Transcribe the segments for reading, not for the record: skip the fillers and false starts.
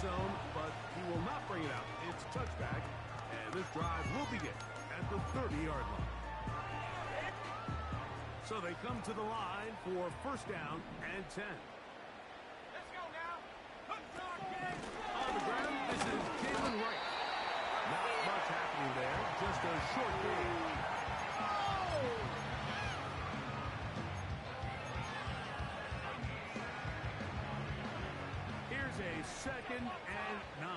zone, but he will not bring it out. It's a touchback, and this drive will begin at the 30-yard line. So they come to the line for first down and 10. Let's go now. On the ground, this is Jalen Wright. Not much happening there, just a short game. Here's a 2nd and 9.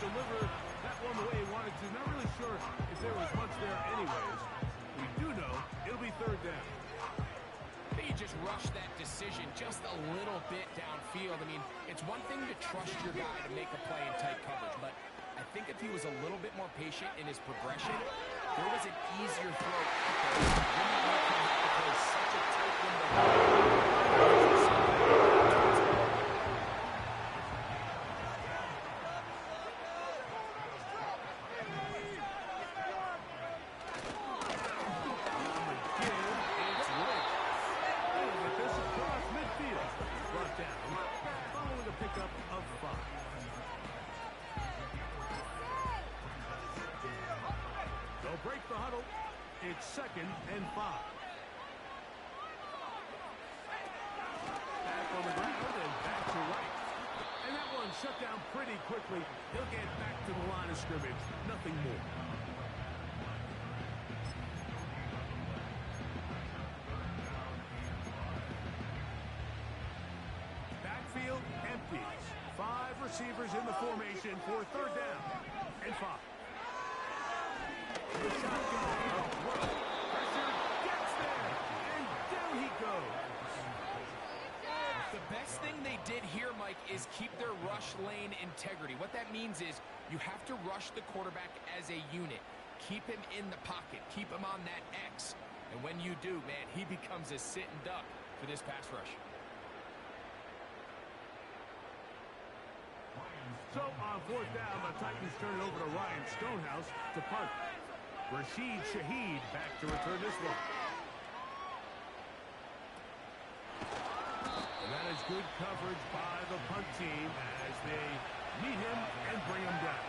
Deliver that one the way he wanted to. Not really sure if there was much there anyways. We do know it'll be 3rd down. I think you just rush that decision just a little bit downfield. I mean, it's one thing to trust your guy to make a play in tight coverage, but I think if he was a little bit more patient in his progression, there was an easier throw out there. Wouldn't make him have to play such a tight window. Break the huddle. It's 2nd and 5. Back on the ground and back to Wright. And that one shut down pretty quickly. He'll get back to the line of scrimmage. Nothing more. Backfield empties. 5 receivers in the formation for 3rd down and 5. The shotgun. Pressure gets there, and down he goes. The best thing they did here, Mike, is keep their rush lane integrity. What that means is you have to rush the quarterback as a unit. Keep him in the pocket. Keep him on that X. And when you do, man, he becomes a sitting duck for this pass rush. So on 4th down, the Titans turn it over to Ryan Stonehouse to punt. Rashid Shaheed back to return this one. And that is good coverage by the punt team as they meet him and bring him down.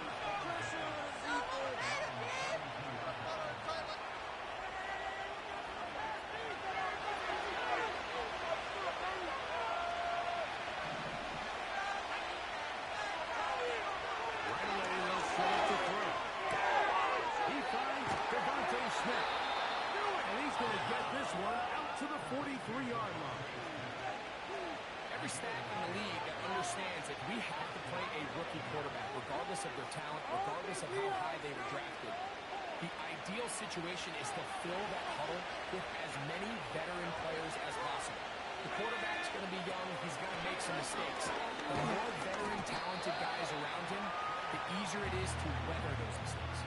One out to the 43-yard line. Every staff in the league that understands that we have to play a rookie quarterback, regardless of their talent, regardless of how high they were drafted. The ideal situation is to fill that huddle with as many veteran players as possible. The quarterback's going to be young. He's going to make some mistakes. The more veteran, talented guys around him, the easier it is to weather those mistakes.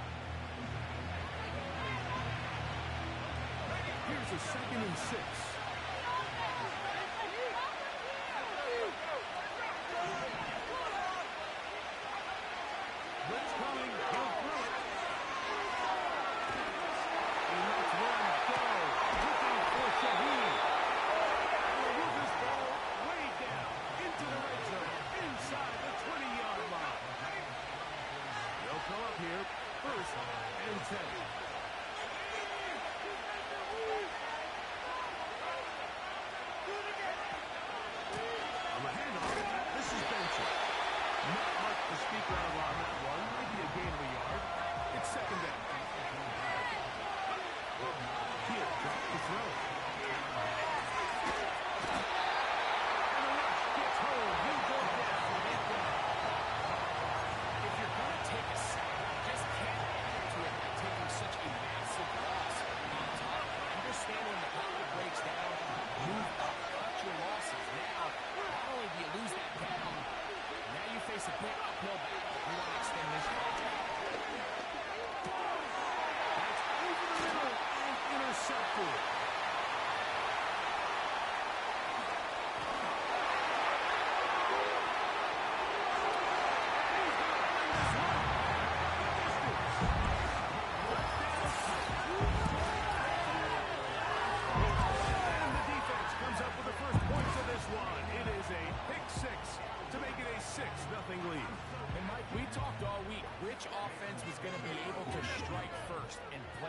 Here's a 2nd and 6. Blitz coming. He'll throw it. He lets one go. Looking for Shaheed. He'll move this ball way down into the red zone, inside the 20-yard line. They'll come up here, 1st and 10. Speak out on that one. Maybe a gain of a yard. It's 2nd down. Here, drop the throw. And the rush gets home. He'll go down. If you're going to take a sack, just can't add to it by taking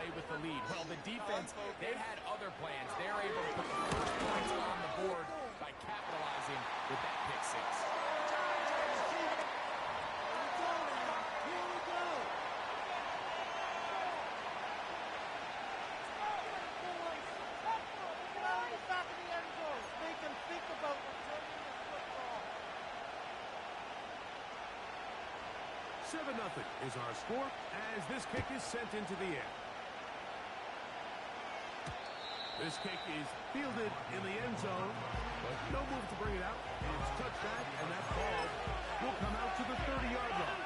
away with the lead. Well, the defense, they had other plans. They're able to put the first points on the board by capitalizing with that pick six. Back in the end zone. Make them think about returning the football. 7-0 is our score as this kick is sent into the air. This kick is fielded in the end zone, but no move to bring it out. It's touched back, and that ball will come out to the 30-yard line.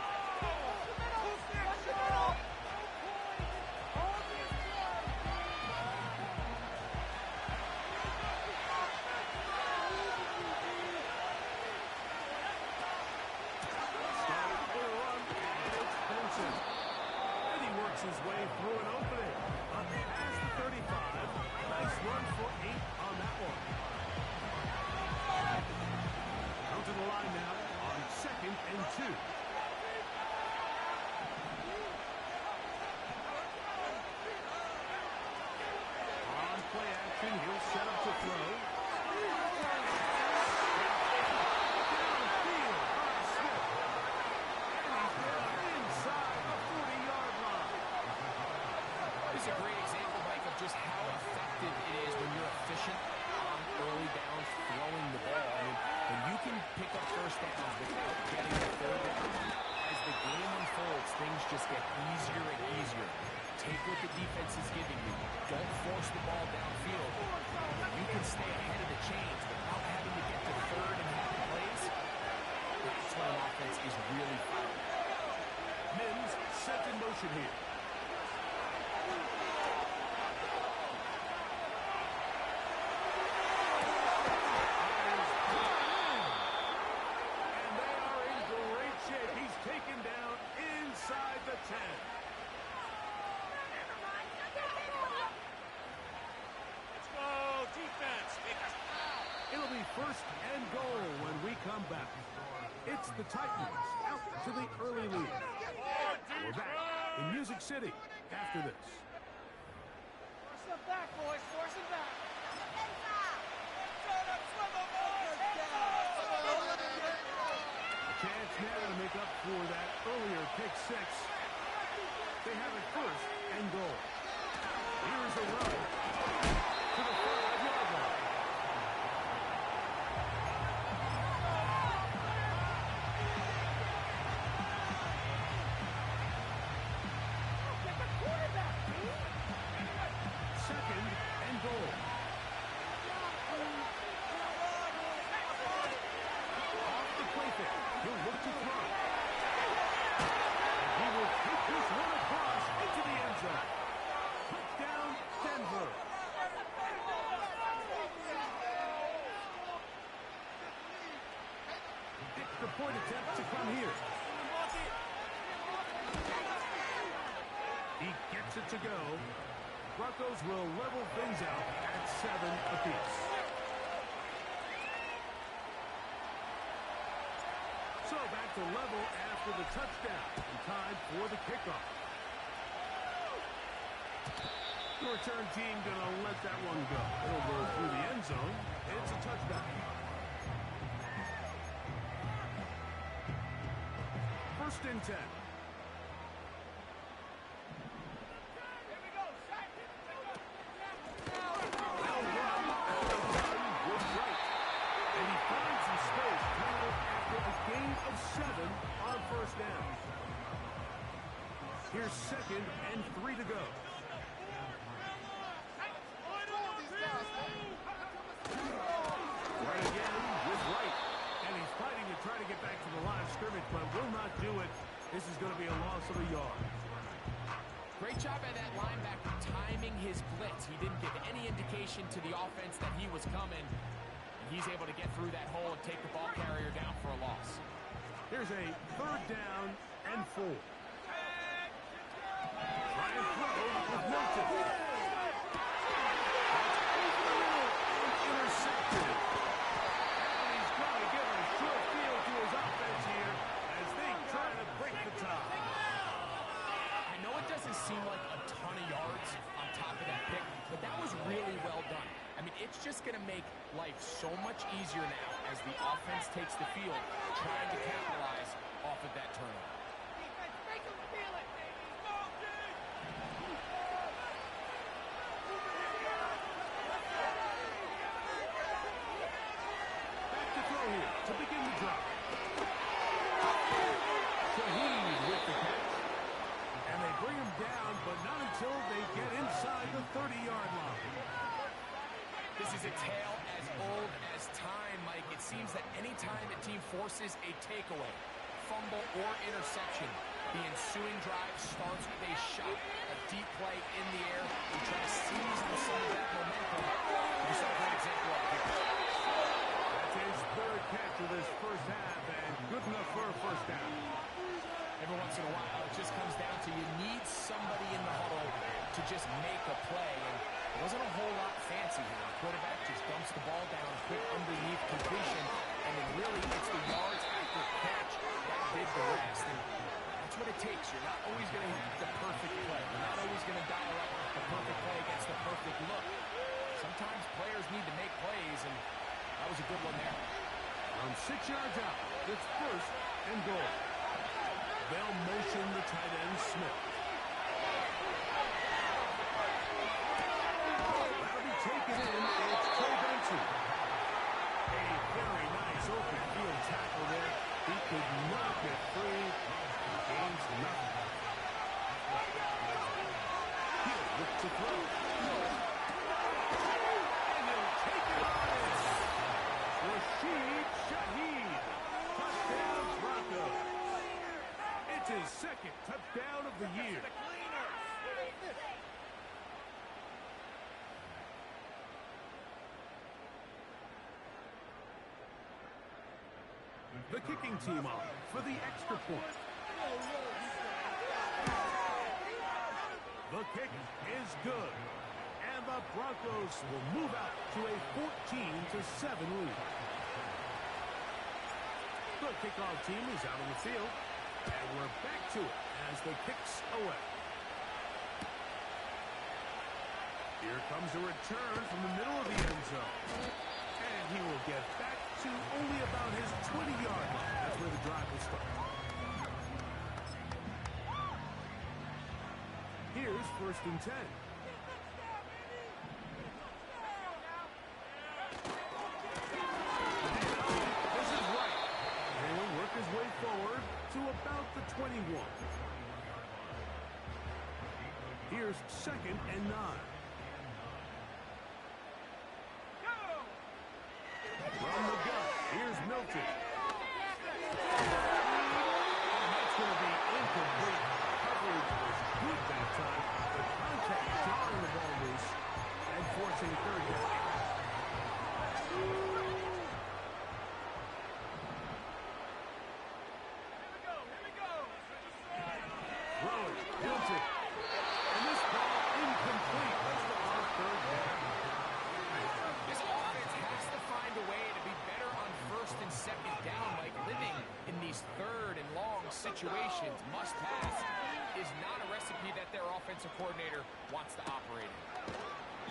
His way through an opening. Up past the 35. Nice run for 8 on that one. Come to the line now on 2nd and 2. On play action, he'll set up to throw. It's a great example, Mike, of just how effective it is when you're efficient on early downs throwing the ball. I mean, when you can pick up first downs without getting the third down, as the game unfolds, things just get easier and easier. Take what the defense is giving you. Don't force the ball downfield. You can stay ahead of the chains without having to get to third and having plays. That's when an offense is really firing. Mims set in motion here. It'll be 1st and goal when we come back. It's the Titans out to the early lead. We're back in Music City after this. Force them back, boys. Force them back. A chance now to make up for that earlier pick six. They have it 1st and goal. Here's a run to the 5-yard line. The point attempt to come here. He gets it to go. Broncos will level things out at 7 apiece. So back to level after the touchdown. And time for the kickoff. The return team gonna let that one go. It'll go through the end zone. It's a touchdown. 1st and 10. On 1st down. Here's 2nd and 3 to go. Right again with Wright. And he's fighting to try to get back to the line of scrimmage, but will not do it. This is going to be a loss of a yard. Great job by that linebacker timing his blitz. He didn't give any indication to the offense that he was coming. He's able to get through that hole and take the ball carrier down for a loss. Here's a 3rd down and 4. Try and throw with Milton. Intercepted. And he's going to give a short field to his offense here as they try to break the tie. I know it doesn't seem like a ton of yards on top of that pick, but that was really well done. I mean, it's just going to make life so much easier now as the offense takes the field, trying to capitalize off of that turnover. Defense, make them feel it, baby. Go, Back to throw here to begin the drive. Shaheed with the catch. And they bring him down, but not until they get inside the 30-yard line. This is a tale as old as time, Mike. It seems that any time the team forces a takeaway, fumble, or interception, the ensuing drive starts with a shot, a deep play in the air. We try to seize on some of that momentum. We saw a great example of it here. That's his third catch of this first half, and good enough for a first down. Every once in a while, it just comes down to you need somebody in the huddle to just make a play. And it wasn't a whole lot fancy here. The quarterback just dumps the ball down, quick underneath completion, and then really it's the yards after catch that did the rest. And that's what it takes. You're not always going to have the perfect play. You're not always going to dial up the perfect play against the perfect look. Sometimes players need to make plays, and that was a good one there. From 6 yards out, it's first and goal. They'll motion the tight end Smith. That'll be taken in. It's Trey Benson. A very nice open field tackle there. He could not get free. Gains nothing. He'll look to throw. And he'll take it on. Rashid Shaheed. Touchdown Broncos. It's his second touchdown of the year. The kicking team on for the extra point. The kick is good. And the Broncos will move out to a 14-7 lead. The kickoff team is out on the field. And we're back to it as the kick's away. Here comes a return from the middle of the end zone. And he will get back to only about his 20-yard line. That's where the drive will start. Here's first and 10. This is right. And he'll work his way forward to about the 21. Here's second and 9. From the gun, here's Milton. That's going to be incomplete. Coverage was good that time. The contact jarring the ball loose and forcing third down. Throwing, Milton. And this ball incomplete. That's the third down. This offense has to find a way to be better on first and second down. Like living in these third and long situations, must pass, is not a recipe that their offensive coordinator wants to operate in.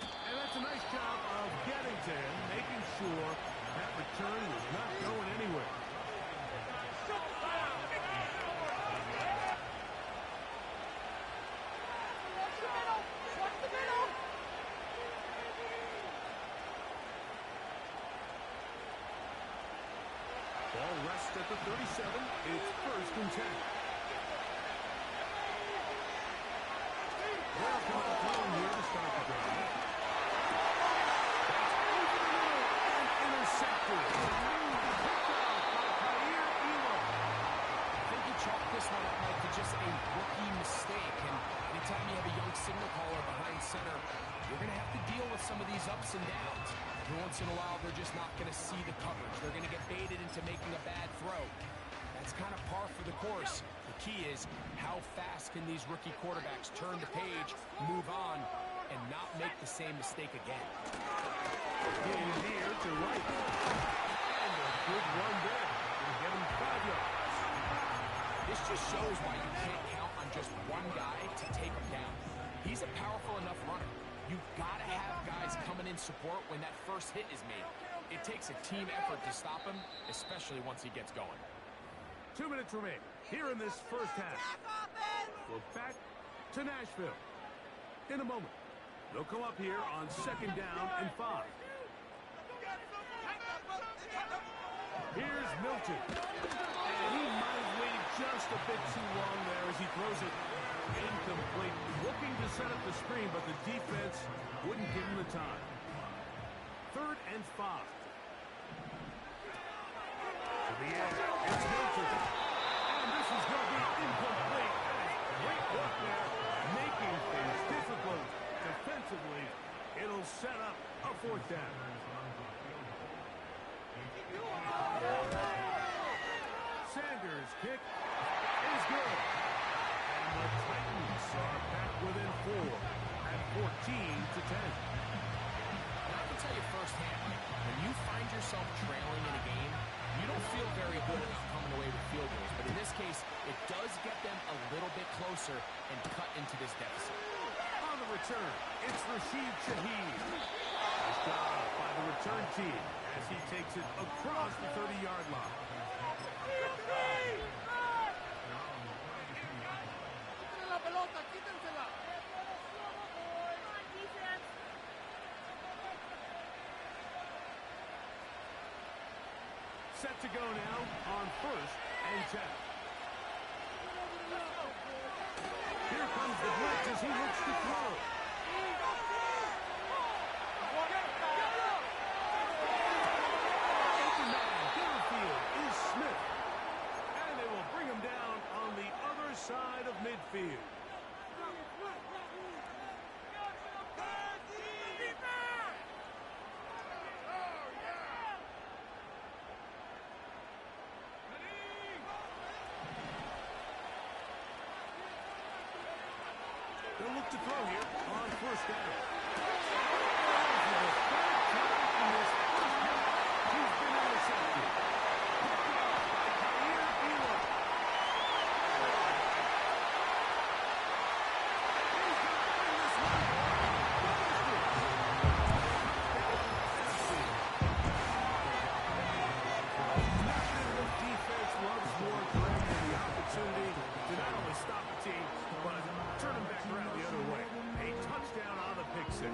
And that's a nice job of getting to him, making sure that return was not going anywhere. Ball rests at the 37. It's first and 10. They'll come out throwing here to start the drive. That's over the middle and intercepted. Picked off by Kaiir Elam. I think you chalk this one up like to just a rookie mistake. And anytime you have a young signal caller behind center, you're going to have to deal with some of these ups and downs. Every once in a while, they're just not going to see the coverage. They're going to get baited into making a bad throw. That's kind of par for the course. The key is how fast can these rookie quarterbacks turn the page, move on, and not make the same mistake again. In here to right. And a good run there. Going to get him 5 yards. This just shows why you can't count on just one guy to take him down. He he's a powerful enough runner. You've got to have guys coming in support when that first hit is made. It takes a team effort to stop him, especially once he gets going. 2 minutes remain here in this first half. We're back to Nashville. In a moment, they'll come up here on 2nd down and 5. Here's Milton. And he might have waited just a bit too long there as he throws it incomplete. Looking to set up the screen, but the defense wouldn't give him the time. 3rd and 5. To the air, it's Milton. And this is going to be incomplete. Great work there, making things difficult defensively. It'll set up a 4th down. Sanders' kick is good. And the Titans are back within 4 at 14-10. And I can tell you firsthand, Mike, when you find yourself trailing in a game, you don't feel very good about coming away with field goals. But in this case, it does get them a little bit closer and cut into this deficit. On the return, it's Rashid Shaheed. Nice job by the return team as he takes it across the 30-yard line. Set to go now on 1st and 10. Here comes the blitz as he looks to throw. Open man downfield is Smith. And they will bring him down on the other side of midfield. They'll look to throw here on 1st down. For the 3rd time in this first half, he's been intercepted. Picked up by Khair Elam. He's going to bring this one Nothing the defense loves more than the opportunity to not only stop the team, but turn them back around the other way. A touchdown on the pick 6.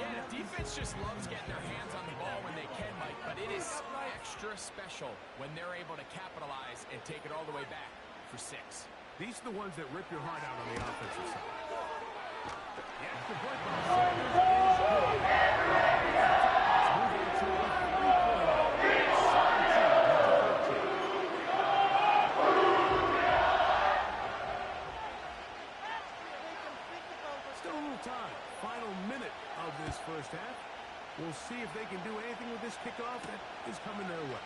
Yeah, defense just loves getting their hands on the ball when they can, Mike, but it is extra special when they're able to capitalize and take it all the way back for 6. These are the ones that rip your heart out on the offensive side. The extra point by Sanders is good. It's moving to a 3-point. It's 17-13. Still a little time. Final minute of this first half. We'll see if they can do anything with this kickoff that is coming their way.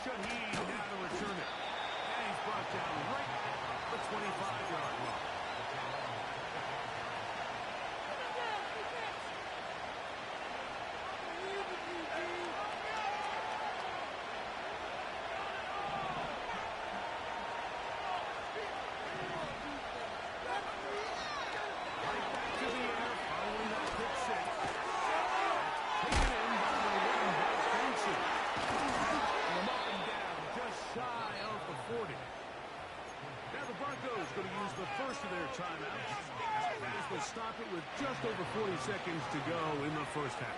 Shaheed now to return it. And he's brought down right at the 25-yard line. Going to use the first of their timeouts. This will stop it with just over 40 seconds to go in the first half.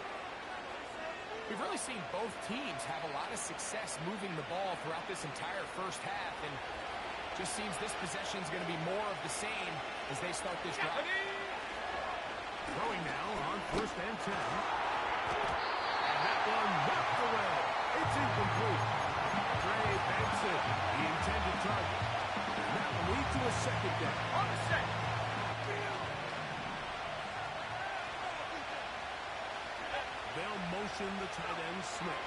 We've really seen both teams have a lot of success moving the ball throughout this entire first half, and just seems this possession is going to be more of the same as they start this drive. Throwing now on 1st and 10. And that one knocked away. It's incomplete. Trey Benson, the intended target. That will lead to a 2nd down. On the 2nd. They'll motion the tight end Smith.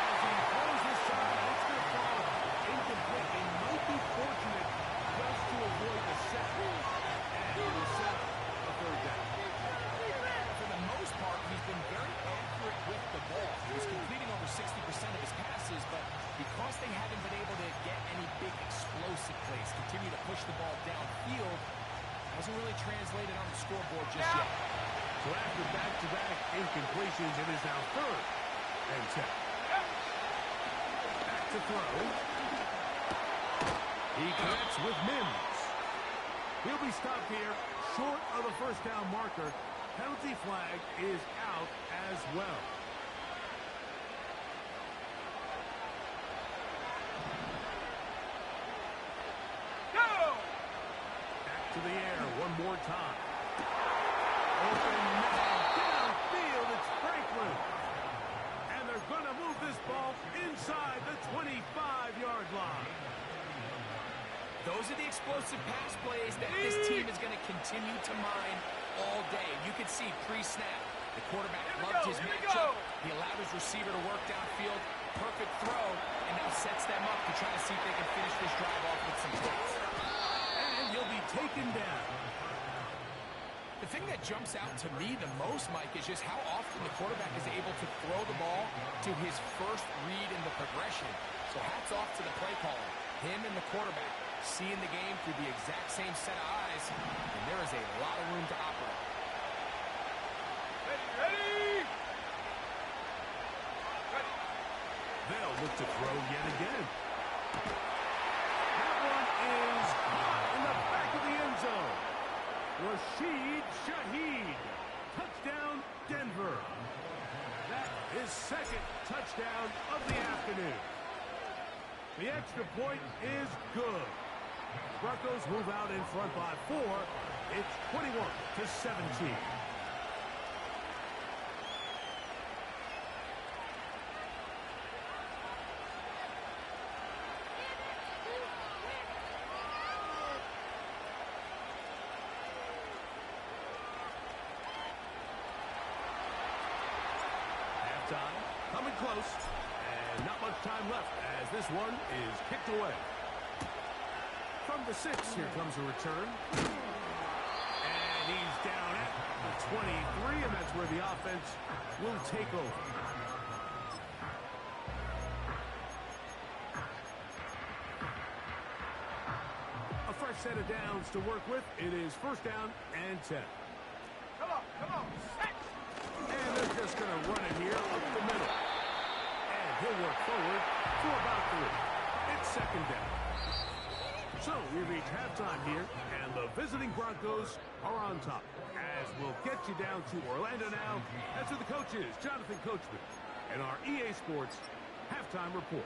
As he throws this time, it's going to fall incomplete. It might be fortunate just to avoid the second. And it will set up a 3rd down. For the most part, he's been very accurate with the ball. He's completing over 60% of his passes, but because they haven't been able to get any big explosive plays continue to push the ball downfield. Hasn't really translated on the scoreboard just yet. So after back-to-back incompletions, it is now 3rd and 10. Back to throw. He connects with Mims. He'll be stopped here short of the first down marker. Penalty flag is out as well. Back to the air one more time. Open man downfield. It's Franklin. And they're going to move this ball inside the 25-yard line. Those are the explosive pass plays that this team is going to continue to mine all day. You can see pre-snap, the quarterback loved his matchup. He allowed his receiver to work downfield. Perfect throw, and now sets them up to try to see if they can finish this drive off with some points. And he'll be taken down. The thing that jumps out to me the most, Mike, is just how often the quarterback is able to throw the ball to his first read in the progression. So hats off to the play caller. Him and the quarterback seeing the game through the exact same set of eyes, and there is a lot of room to operate. Ready! They'll look to throw yet again. That one is caught in the back of the end zone. Rashid Shaheed. Touchdown, Denver. That is 2nd touchdown of the afternoon. The extra point is good. Broncos move out in front by 4. It's 21-17. Halftime coming close, and not much time left as this one is kicked away. From the 6, here comes a return. And he's down at the 23, and that's where the offense will take over. A fresh set of downs to work with. It is 1st down and 10. Come on, set! And they're just going to run it here up the middle. And he'll work forward for about 3. It's 2nd down. So we reach halftime here, and the visiting Broncos are on top. As we'll get you down to Orlando now, that's who the coach is, Jonathan Coachman, and our EA Sports Halftime Report.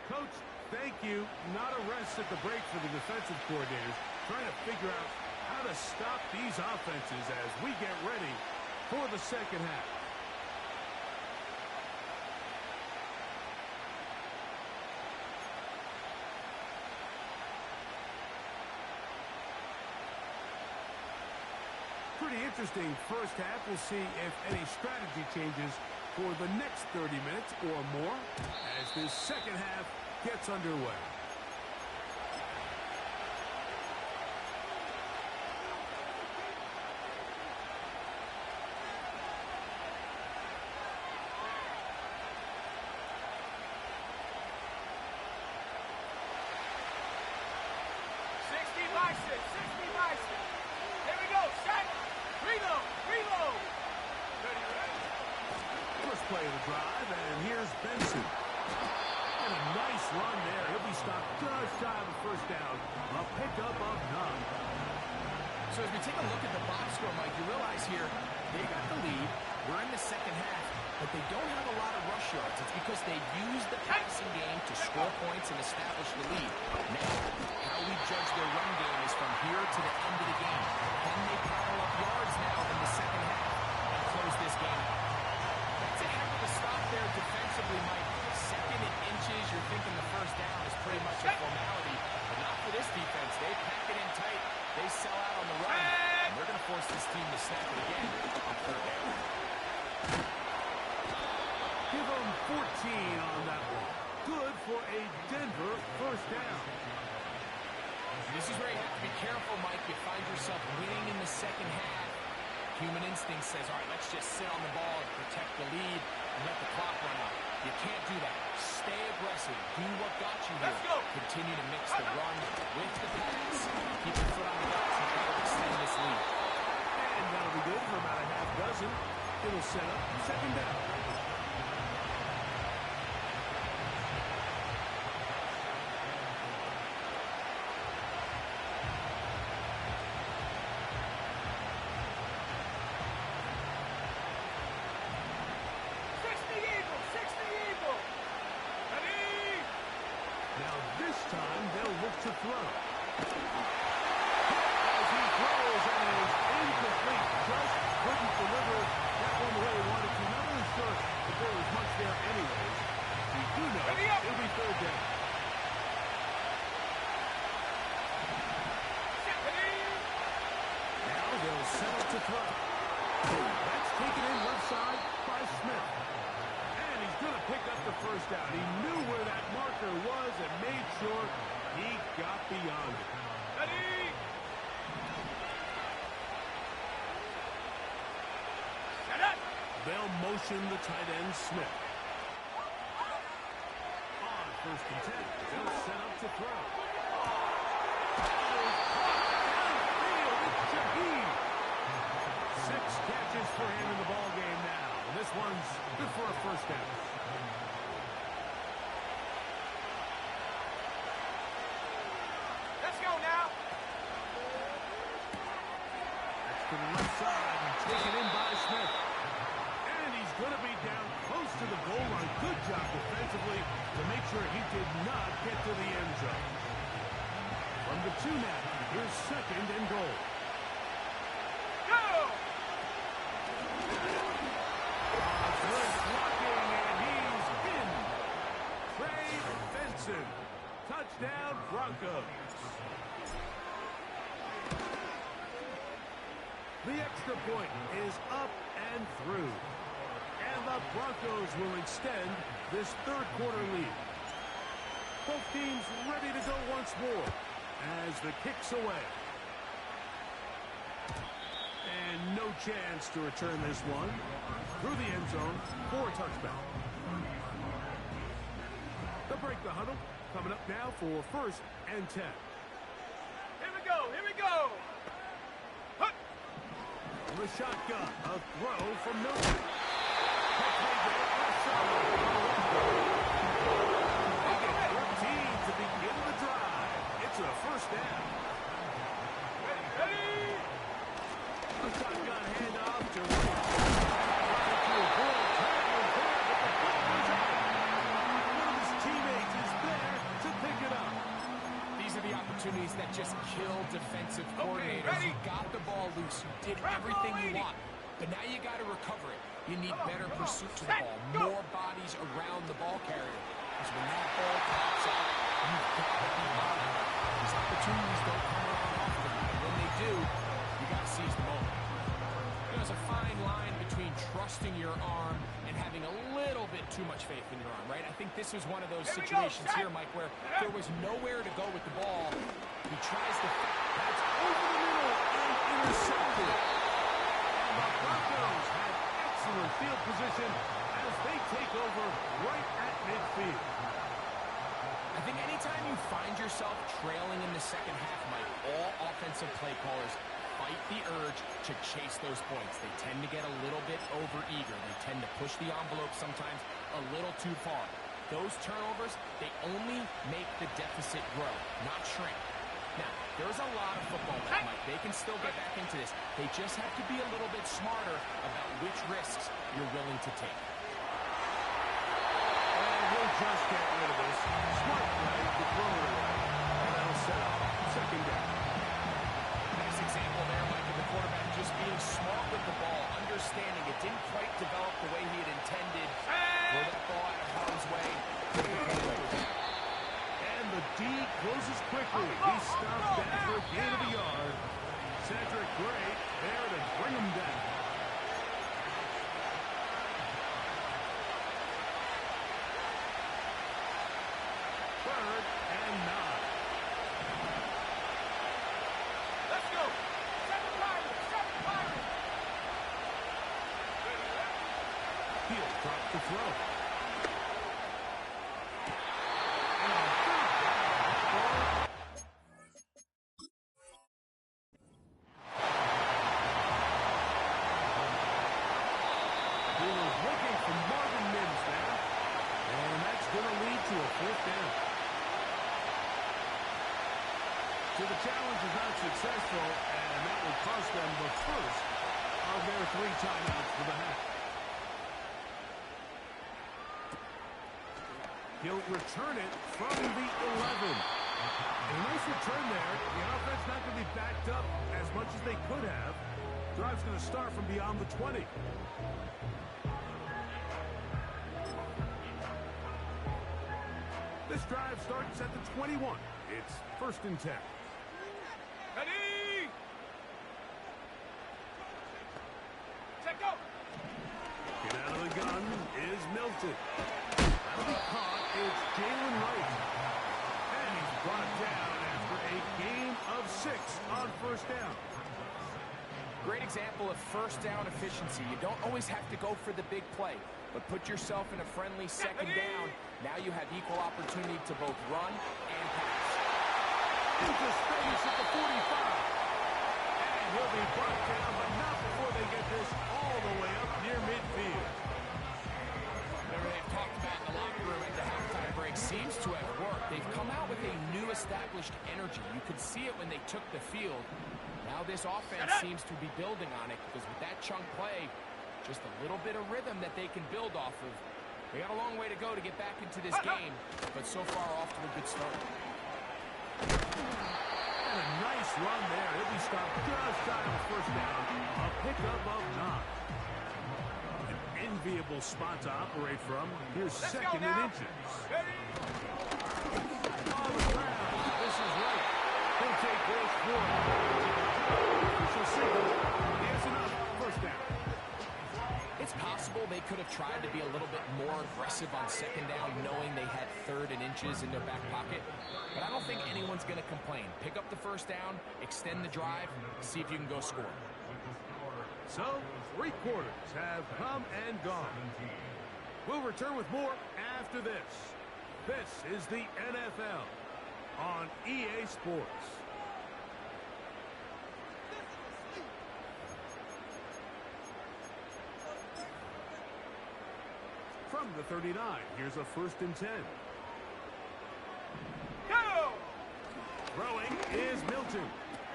Coach, thank you. Not a rest at the break for the defensive coordinators, trying to figure out how to stop these offenses as we get ready for the second half. Pretty interesting first half. We'll see if any strategy changes for the next 30 minutes or more as this second half gets underway. Play of the drive, and here's Benson. And a nice run there. He'll be stopped just shy of the first down. A pickup of 9. So as we take a look at the box score, Mike, you realize here they got the lead. We're in the second half, but they don't have a lot of rush yards. It's because they use the passing game to score points and establish the lead. Now, how we judge their run game is from here to the end of the game. Can they pile up yards now in the second half and close this game out? That's a heck of a stop there defensively, Mike. 2nd and inches, you're thinking the first down is pretty much a formality. But not for this defense. They pack it in tight. They sell out on the run. And they're going to force this team to snap it again on 3rd down. Give them 14 on that one. Good for a Denver first down. This is where you have to be careful, Mike. You find yourself winning in the second half, Human instinct says, all right, let's just sit on the ball and protect the lead and let the clock run out. You can't do that. Stay aggressive. Do what got you here. Let's go. Continue to mix the run with the pass. Keep your foot on the gas and try to extend this lead. And that'll be good for about a half dozen. It'll set up second down. Now this time they'll look to throw. As he throws and it is incomplete. Just couldn't deliver that one the way he wanted to. Not really sure if there was much there anyways. We do know it'll be third down. Now they'll settle to throw. That's taken in left side by Smith. And he's going to pick up the first down. He knew where that marker was and made sure he got beyond it. Ready? Set up. They'll motion the tight end Smith. On first and 10, they'll set up to throw. Downfield, it's Shaheed. 6 catches for him in the ball game now. And this one's good for a first down. Let's go now. That's to the left side and taken in by Smith. And he's going to be down close to the goal line. Good job defensively to make sure he did not get to the end zone. From the 2 now, here's second and goal. Go! Good blocking, and he's in. Trey Benson. Touchdown, Broncos. The extra point is up and through. And the Broncos will extend this third quarter lead. Both teams ready to go once more as the kick's away. And no chance to return this one through the end zone for a touchback. They'll break the huddle. Coming up now for first and 10. Here we go, here we go. Hut. The shotgun, a throw from Milton. They get 13 to begin the drive. It's a first down. Ready. The shotgun handoff to opportunities that just kill defensive coordinators. You got the ball loose. You did everything you want. But now you got to recover it. You need better pursuit to the ball. More bodies around the ball carrier. Because when that ball pops out, you've got to be on it. These opportunities don't come around often. And when they do, you got to seize the moment. There's a fine line between trusting your arm and having a little bit too much faith in your arm, right? I think this is one of those situations here, Mike, where there was nowhere to go with the ball. He tries to... That's over the middle and intercepted. And the Broncos have excellent field position as they take over right at midfield. I think anytime you find yourself trailing in the second half, Mike, all offensive play callers fight the urge to chase those points. They tend to get a little bit overeager. They tend to push the envelope sometimes a little too far. Those turnovers, they only make the deficit grow, not shrink. Now, there's a lot of football left, Mike. They can still get back into this. They just have to be a little bit smarter about which risks you're willing to take. And we'll just get rid of this. Smart play to throw it away. And that'll set up second down. Nice example there, Mike, of the quarterback just being smart with the ball, understanding it didn't quite develop the way he had intended. Throw that ball out of harm's way. And the D closes quickly. He stops back for a gain of a yard. Cedric Gray there to bring him down. Third and 9. Let's go. 7 Pirates. He'll drop the throw. He was looking for Marvin Mims there. And that's going to lead to a fourth down. So the challenge is not successful, and that will cost them the first of their 3 timeouts for the half. He'll return it from the 11. A nice return there. The offense not going to be backed up as much as they could have. Drive's going to start from beyond the 20. This drive starts at the 21. It's 1st and 10. Ready! Check out! Get out of the gun is Milton. That'll be caught. It's Jalen Wright. And he's brought down after a gain of 6 on 1st down. Great example of first down efficiency. You don't always have to go for the big play, but put yourself in a friendly 2nd down. Now you have equal opportunity to both run and pass. Into space at the 45. And he'll be brought down, but not before they get this all the way up near midfield. Whatever they've talked about in the locker room at the halftime break seems to have worked. They've come out with a new established energy. You could see it when they took the field. Now this offense seems to be building on it because with that chunk play, just a little bit of rhythm that they can build off of. They got a long way to go to get back into this game, but so far off to a good start. And a nice run there. He'll be stopped just shy of 1st down. A pickup of 9. An enviable spot to operate from. Here's 2nd and inches. On the ground. This is right. He'll take this forward. Official signal. He has enough. 1st down. It's possible they could have tried to be a little bit more aggressive on 2nd down, knowing they had 3rd and inches in their back pocket. But I don't think anyone's going to complain. Pick up the 1st down, extend the drive, see if you can go score. So, 3 quarters have come and gone. We'll return with more after this. This is the NFL on EA Sports. From the 39, here's a 1st and 10. Go! Throwing is Milton.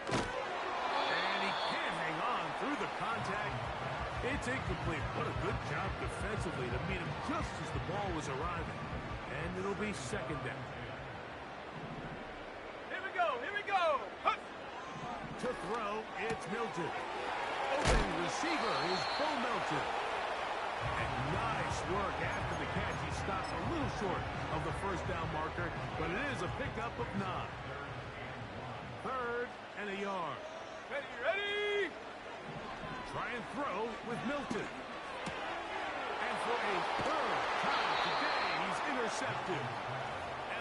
And he can't hang on through the contact. It's incomplete. What a good job defensively to meet him just as the ball was arriving. And it'll be 2nd down. Here we go! Here we go! Hup! To throw, it's Milton. Opening receiver is Bo Melton. And nice work after the catch. He stops a little short of the 1st down marker, but it is a pickup of 9. 3rd and a yard. Ready, ready! Try and throw with Milton. And for a 3rd time today, he's intercepted.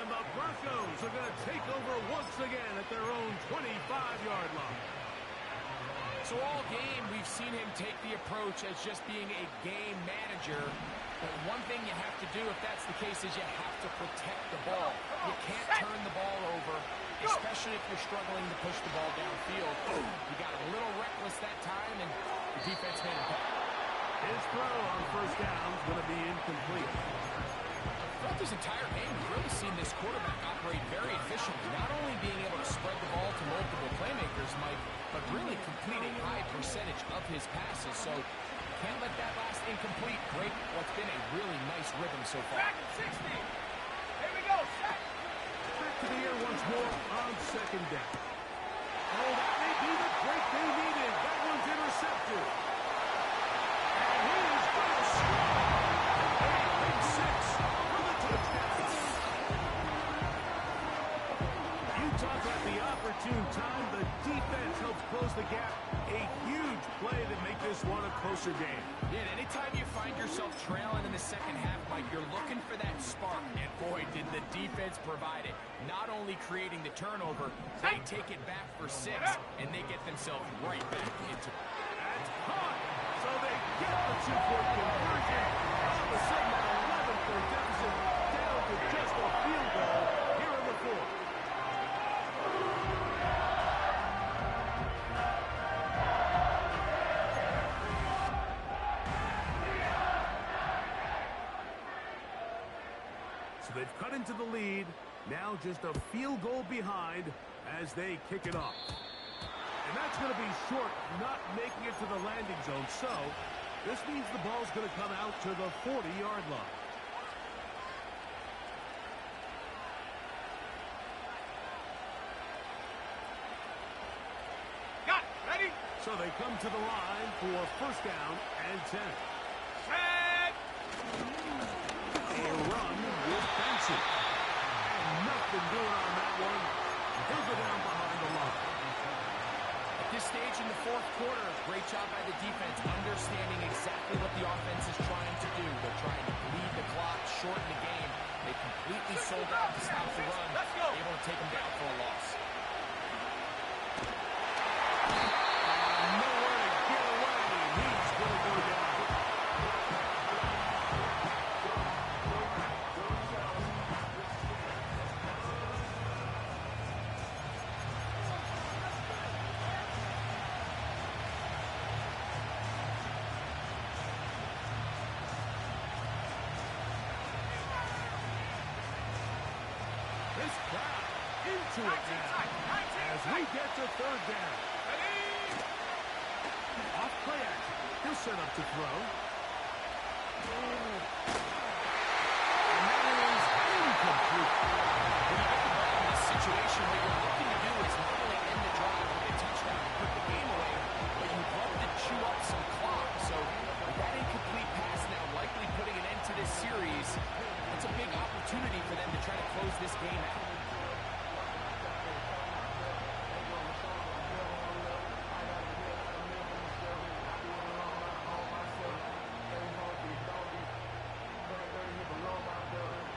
And the Broncos are going to take over once again at their own 25-yard line. So all game, we've seen him take the approach as just being a game manager. But one thing you have to do, if that's the case, is you have to protect the ball. You can't turn the ball over, especially if you're struggling to push the ball downfield. You got a little reckless that time, and the defense made it back. His throw on 1st down is going to be incomplete. Throughout this entire game, we've really seen this quarterback operate very efficiently, not only being able to spread the ball to multiple playmakers, Mike, but really complete a high percentage of his passes. So can't let that last incomplete break what's been a really nice rhythm so far. Back at 60! Here we go! Set! Back to the air once more on 2nd down. Oh, that may be the break they needed. That one's intercepted. And he is going to score. A big 6 for the touchdown. You talk about the opportune time. The defense helps close the gap. A huge play to make this one a closer game. Yeah, anytime you find yourself trailing in the 2nd half, Mike, you're looking for that spark. And boy, did the defense provide it. Not only creating the turnover, they take it back for 6, and they get themselves right back into it. That's caught. So they get the 2-point conversion. So they've cut into the lead. Now just a field goal behind as they kick it off. And that's going to be short, not making it to the landing zone. So this means the ball's going to come out to the 40-yard line. Got it. Ready? So they come to the line for first down and 10. Set. A run with Benson. And nothing doing on that one. He'll go down behind the line. At this stage in the fourth quarter, great job by the defense, understanding exactly what the offense is trying to do. They're trying to bleed the clock, shorten the game. They completely sold out to stop the run, able to take them down for a loss. Nowhere to get away. He's going to go down. This crowd into it now as we get to third down. Off play action. He'll set up to throw. And that is incomplete. In this situation, what you're looking to do is not only end the drive with a touchdown to put the game away, but you'd love to chew up some clock. So with that incomplete pass now likely putting an end to this series, it's a big opportunity for them to try to close this game out.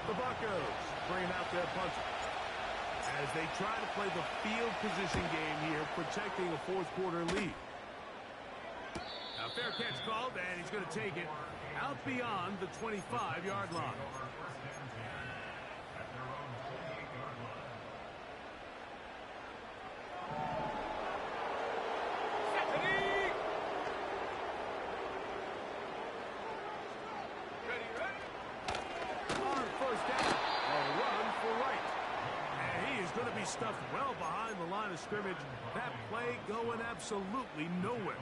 The Broncos bringing out their punter as they try to play the field position game here, protecting a fourth quarter lead. Now fair catch called, and he's going to take it out beyond the 25-yard line. On first down, a run for Wright. And he is going to be stuffed well behind the line of scrimmage. That play going absolutely nowhere.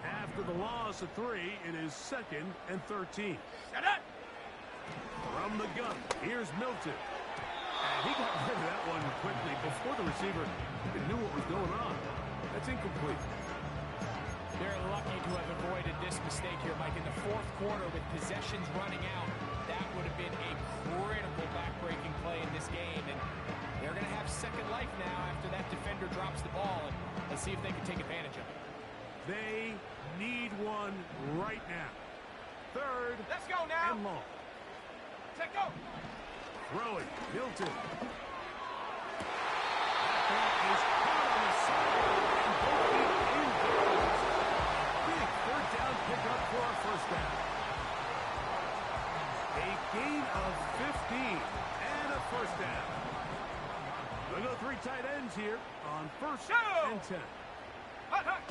After the loss of 3, it is 2nd and 13. Set up. From the gun, here's Milton. And he got rid of that one quickly before the receiver even knew what was going on. That's incomplete. They're lucky to have avoided this mistake here, Mike. In the fourth quarter, with possessions running out, that would have been a critical back-breaking play in this game. And they're going to have second life now after that defender drops the ball. And let's see if they can take advantage of it. They need one right now. Third Let's go now. and long. Set go. Throwing, Milton. That ball is caught on the side, and both feet indoors. Big third down pickup for a first down. A gain of 15 and a first down. They'll go 3 tight ends here on first and 10. Hut, hut.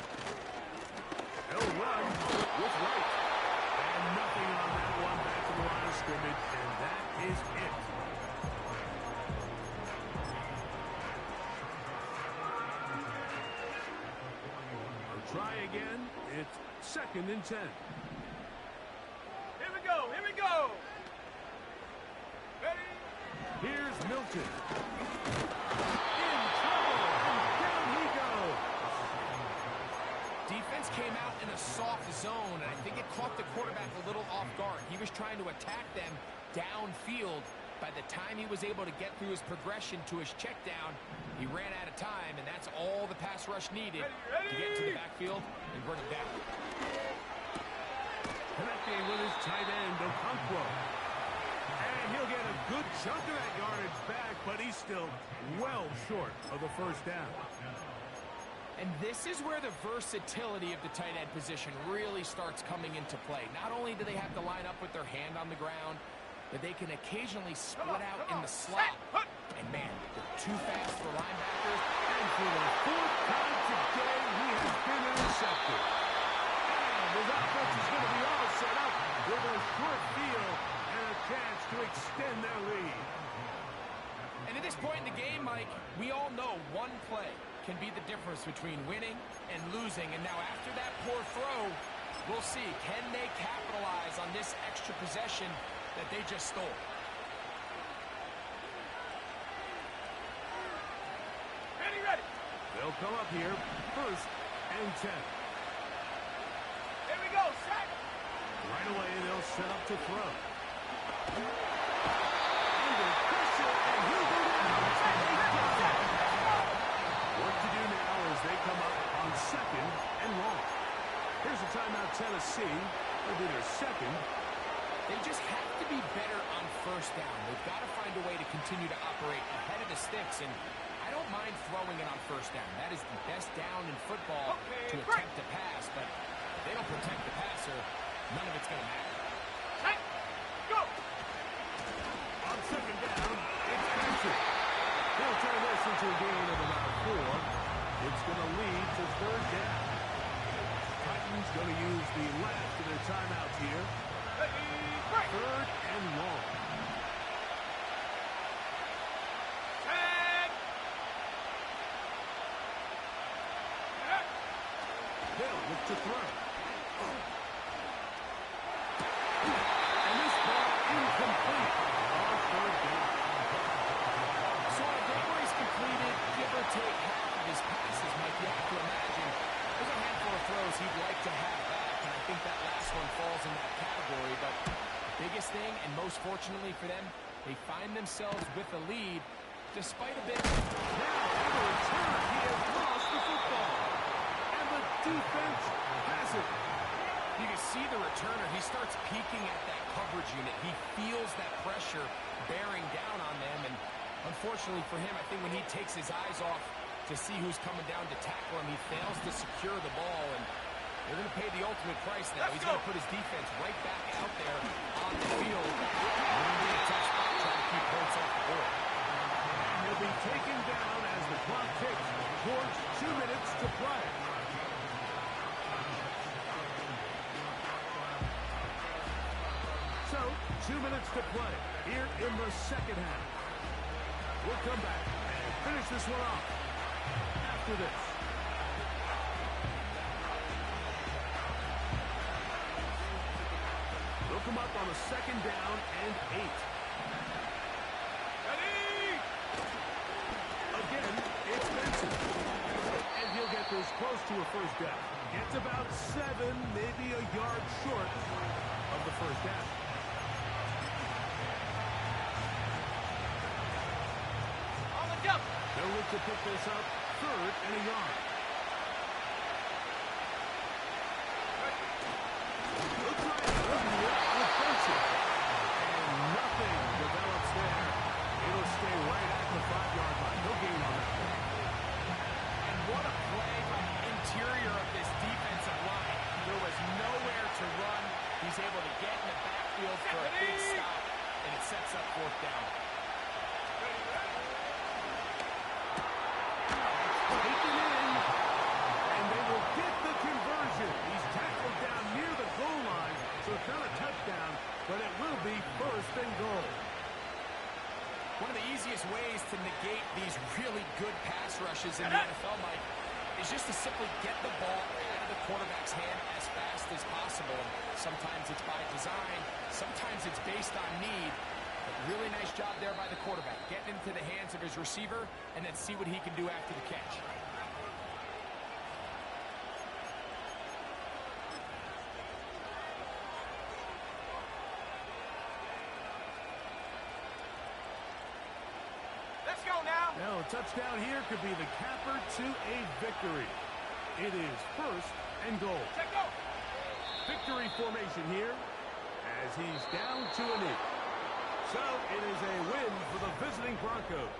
He'll run with Wright. And nothing on that one, back to the line of scrimmage, and that is it. They'll try again. It's 2nd and 10. Here we go. Here we go. Ready? Here's Milton. In trouble, and down he goes. Defense came out in a soft zone, and I think it caught the quarterback a little off guard. He was trying to attack them downfield. By the time he was able to get through his progression to his check down, he ran out of time, and that's all the pass rush needed to get into the backfield and bring him down. Connecting with his tight end, Okonkwo. And he'll get a good chunk of that yardage back, but he's still well short of the first down. And this is where the versatility of the tight end position really starts coming into play. Not only do they have to line up with their hand on the ground, but they can occasionally split out in the slot. And man, they're too fast for linebackers. And for the 4th time today, he has been intercepted. And his offense is going to be all set up with a short field and a chance to extend their lead. And at this point in the game, Mike, we all know one play can be the difference between winning and losing. And now after that poor throw, we'll see, can they capitalize on this extra possession that they just stole? Ready. They'll come up here, 1st and 10. Here we go, set. Right away, they'll set up to throw. Under pressure, and he'll go down. What to do now as they come up on 2nd and long. Here's a timeout, Tennessee. It'll be their 2nd. They just have to be better on 1st down. They've got to find a way to continue to operate ahead of the sticks, and I don't mind throwing it on 1st down. That is the best down in football to attempt to pass, but if they don't protect the passer, none of it's going to matter. Set. Go. On 2nd down, it's Benson. He'll turn this into a gain of about 4. It's going to lead to 3rd down. Titans going to use the last of their timeouts here. Ready, break. 3rd and long. Set. They'll look to throw. And this ball incomplete on 3rd down. So on a day where he's completed, give or take half of his passes, Mike, you have to imagine there's a handful of throws he'd like to have back, and I think that last one falls in that category. But biggest thing, and most fortunately for them, they find themselves with a lead despite a bit. Now, on the return, he has lost the football. And the defense has it. You can see the returner. He starts peeking at that coverage unit. He feels that pressure bearing down on them. And unfortunately for him, I think when he takes his eyes off to see who's coming down to tackle him, he fails to secure the ball. And they're going to pay the ultimate price now. He's going to put his defense right back out there on the field. It'll be a tough spot trying to keep points off the board. And he'll be taken down as the clock ticks towards 2 minutes to play. So, 2 minutes to play here in the 2nd half. We'll come back and finish this one off after this. They'll come up on a 2nd down and 8. Ready. Again, it's Benson. And he'll get this close to a 1st down. Gets about 7, maybe a yard short of the 1st down. On the jump. They'll look to pick this up 3rd and a yard. They'll try to open it up with Benson. And nothing develops there. It'll stay right at the 5-yard line. No gain on that one. And what a play by the interior of this defensive line. There was nowhere to run. He's able to get in the backfield for a big stop, and it sets up 4th down. Taken in, and they will get the conversion. He's tackled down near the goal line, so it's not a touchdown, but it will be 1st and goal. One of the easiest ways to negate these really good pass rushes in the NFL, Mike, is just to simply get the ball out of the quarterback's hand as fast as possible. Sometimes it's by design, sometimes it's based on need. But really nice job there by the quarterback, getting into the hands of his receiver and then see what he can do after the catch. Let's go now. Now, a touchdown here could be the capper to a victory. It is 1st and goal. Check go. Victory formation here as he's down to a knee. So, it is a win for the visiting Broncos.